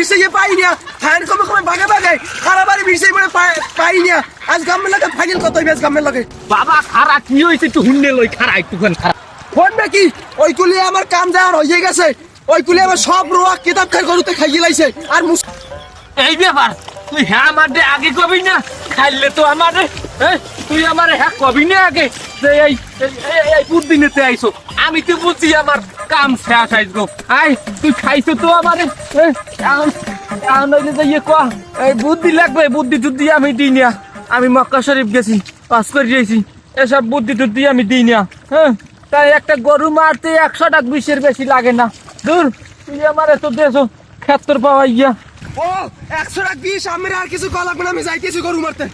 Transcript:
বিষয়ে পাই না ফাইন কমে কমে বাগে বাগে খারাপ বিষয় মানে পাই না আজ গামের লাগে ফাইনাল কত হইবে আজ গামের লাগে বাবা খারাপ কি হইছে একটু হুন্ডে লই খারাপ একটুখান খারাপ ফোন নাকি ওই কুলি আমার কাম যাওয়ার হয়ে গেছে ওই কুলি আমার সব রোয়া কিতাব খাই গরুতে খাইয়ে লাইছে আর এই ব্যাপার তুই হ্যাঁ আমার আগে কবি না খাইলে তো আমার তুই আমার হ্যাঁ কবি না আগে যে এই বুদ্ধি নিতে আইসো আমি তো বুঝছি আমার কাম শেষ আইসগো আই তুই খাইছো তো আমার ইয়ে ক এই বুদ্ধি লাগবে বুদ্ধি টুদ্ধি আমি দিই না আমি মক্কা শরীফ গেছি পাস করে দিয়েছি এসব বুদ্ধি টুদ্ধি আমি দিই না হ্যাঁ তাই একটা গরু মারতে 100 টাকা 20-এর বেশি লাগে না দূর তুই আমার এত দেশো ক্ষেত্র পাওয়া ইয়া ও 120 আমি আর কিছু কল লাগবে না আমি যাইতেছি গরু মারতে